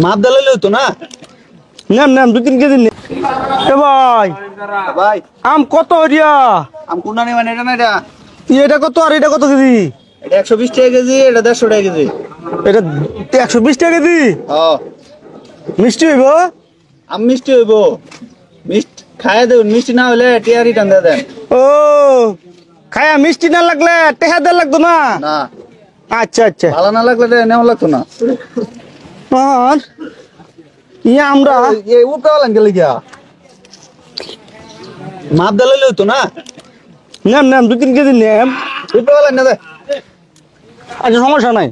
মাপ দিলে হতো না। নেম নেম 2-3 কেজি নে। এ ভাই ভাই আম কত হইয়া? আম কোনটা নেবেন? এটা না এটা? এটা কত আর এটা কত কেজি? এটা 120 টাকা কেজি, এটা 150 টাকা কেজি। এটা 120 টাকা কেজি। হ্যাঁ মিষ্টি হইব? আম মিষ্টি হইব। মিষ্টি খাইয়া দেবেন, মিষ্টি না হলে টিয়া রিটার্ন দিয়ে দেন। ও খায়া মিষ্টি না লাগলে টেহা দেওয়া লাগতো না? না আচ্ছা আচ্ছা। ভালো না লাগলে নেওয়া লাগতো না। আর ইয়া আমরা এই উপরাওয়ালান গেলে গিয়া মাপ দিলে হতো না। নেম নেম 2-3 কেজি নেম। উপরাওয়ালান না দে। আচ্ছা সমস্যা নাই।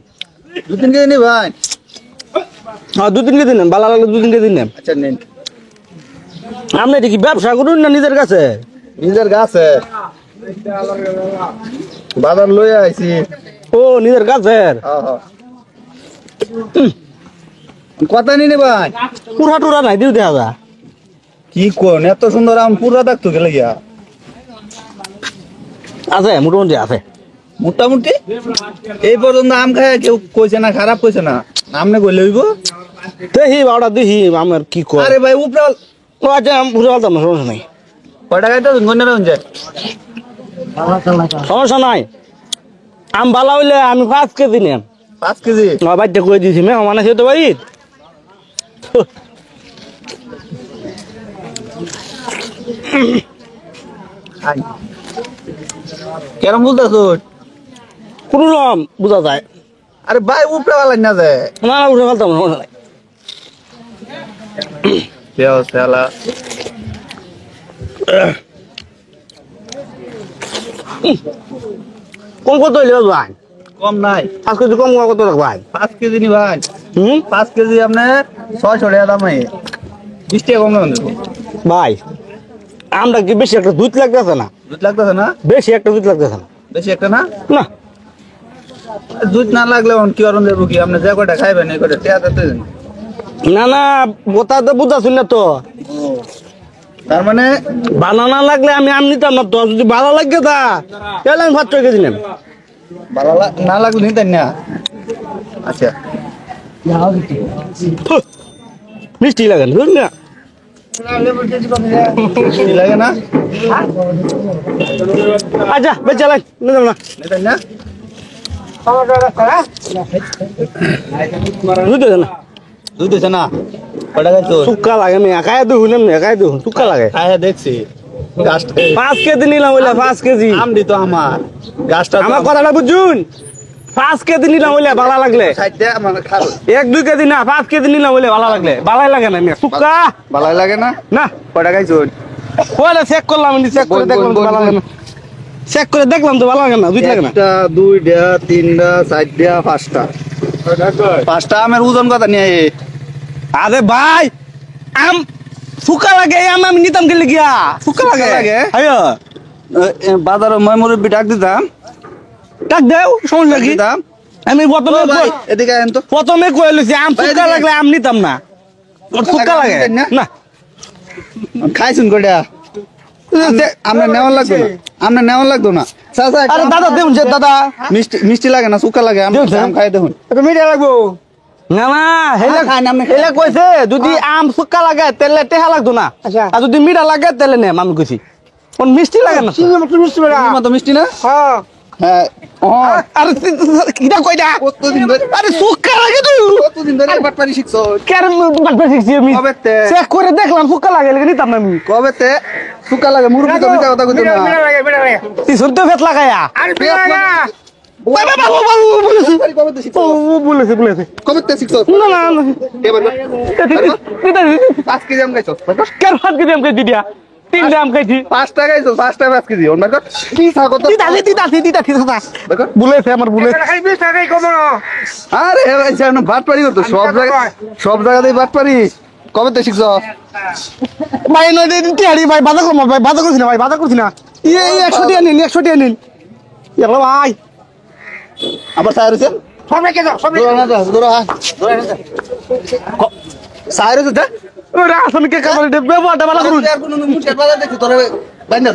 2-3 কেজি নি ভাই। হ্যাঁ 2-3 কেজি নেম, ভালো লাগলে 2-3 কেজি নেম। আচ্ছা নেন। আপনি এটা কি ব্যবসা করুন না নিজের কাছে? নিজের গাছে বাজার লই আইছি। ও নিজের কাছের। কথা নিনে ভাই। পুরা টুরা নাই দিও দেখা যা। কি কোন এত সুন্দর আম পুরা দেখতো গেলে গিয়া। আছে মোটামুটি আছে। মোটামুটি এই পর্যন্ত আম খায় কেউ কইছে না খারাপ কইছে না। আমনে কইলে হইব। দেখি বাড়া দেখি আমার কি কয়। আরে ভাই উপরাল ও আচ্ছা আমি বুঝতে পারতাম না, সমস্যা নাই। কয় টাকা এটা গন্যা রন যায়। সমস্যা নাই। আম ভালো হইলে আমি 5 কেজি নেম। 5 কেজি। বাড়িতে কয়ে দিয়েছি মেহমান আছে তো বাড়ির। কেরম বুঝতেছো? কোনো রকম বোঝা যায়। আরে ভাই উপরাওয়ালা না যায়। না না বুঝতে পারতাম না, সমস্যা নাই। দেও শালা কম কত হইলে ভাই? কম নাই। 5 কেজি কম কত রাখ ভাই? 5 কেজি নি ভাই। 5 কেজি আপনি 600 টাকা দাম হয়। 20 টাকা কম না দেবো ভাই আমটা কি বেশি একটা দুধ লাগতেছে না? দুধ লাগতেছে না? বেশি একটা দুধ লাগতেছে না। বেশি একটা না? না দুধ না লাগলে কি অরণ দেবো কি আপনি যে কটা খাইবেন এই কটা টিয়া দিতে দেন। না না বোতা তো বুঝাছুন না তো। তার মানে ভালো না লাগলে আমি আম নিতাম না তো। যদি ভালো লাগে তা তাহলে আমি 5 কেজি নেম। ভালো না লাগলে নিতেন না। আচ্ছা ফুহ, মিষ্টি লাগে না বুঝলি না? কি লাগে না? আচ্ছা বেঁচে লাগ নিতাম না। নিতেন না? বুঝতে না দুধ দিছে না? কটা খাইছো? সুক্কা লাগে আমি একাই দেখুন এমনি একাই দেখুন সুক্কা লাগে। খাইয়া দেখছি গাছটা 5 কেজি নিলাম হইলে 5 কেজি। আম দিত আমার গাছটা আমার কথাটা বুঝুন। 5 কেজি নিলাম হইলে ভালো লাগলে। খাইতে আমার খাল 1-2 কেজি না 5 কেজি নিলাম হইলে ভালো লাগলে। ভালোই লাগে না আমি সুক্কা ভালো লাগে না? না। কটা খাইছো? ওইটা চেক করলাম, চেক করে দেখলাম তো ভালো লাগে না। চেক করে দেখলাম তো ভালো লাগে না, দুই লাগে না। একটা দুইটা তিনটা চারটা পাঁচটা। পাঁচটা আমের ওজন কথা নিয়ে আরে ভাই আম ফুকা লাগে, এই আম আমি নিতাম গেলে গিয়া ফুকা লাগে। আয়ো বাজারে মই মুরব্বি ডাক দিতাম। ডাক দেও সমস্যা কি? দিতাম আমি প্রথমে ভাই এদিকে আইন তো। প্রথমে কয়ে লইছি আম ভাই, ফুকা এদিকে। লাগলে আম নিতাম না। ওর ফুকা লাগে না? না। খাইছুন কটা? আমরা নেওয়া লাগতো না। আমরা নেওয়া লাগতো না। চাচা আরে দাদা দেউন যে দাদা মিষ্টি মিষ্টি লাগে না সুকা লাগে আম খাই দেখুন। এটা মিঠা লাগবো না না। হেলে খাই না, আপনি খাই। হেলে কইছে যদি আম ফুকা লাগে তাহলে টেহা লাগতো না, আর যদি মিঠা লাগে তাহলে নেম। আমি কইছি কোন মিষ্টি লাগে না। চিংড়ির মতো মিষ্টি না? হ্যাঁ হ্যাঁ আরে কিটা কইটা? কতদিন ধরে আরে ফুকা লাগে তুই কতদিন ধরে বাটপারি শিখছো? কেন বাটপা শিখছি আমি? কবে তে? চেক করে দেখলাম ফুকা লাগে লাগে নিতাম না আমি। কবে তে সুকা লাগে মুরব্বি তো মিঠা কথা কইতো না। তুই শুনতে ফেট লাগায়া বাবা বাবু বাবু বলেছে। কবে তে শিখছো? ও বলেছে বলেছে কবে তে শিখছো? না না না এবার দিদা 5 কেজি আম খাইছো? কেন হাত কেজি আম খাইছি দিয়া 3 দাম খাইছি। 5 টাকা খাইছো? 5 টাকা 5 কেজি ওর মার্কেট কি থাকো তো? দিদা বলেছে আমার বলেছে। আরে ভাই জান বাটপারি করতো সব জায়গাতেই বাটপারি। কবে তে শিখছো? ভাই নয় টিয়ারি ভাই বাজার করবো ভাই, বাজার করছি না ভাই, বাজার করছি না। 100 টাকা নিন 100 টাকা নিন ভাই। আবার সাইর হইছে? দূরা না যা দূরা সাইর হইছে? রাসন কে কামাল ব্যবহারটা ভালো করুন। আর কোন মুখের বাজার দেখি তোরে বাইন্দা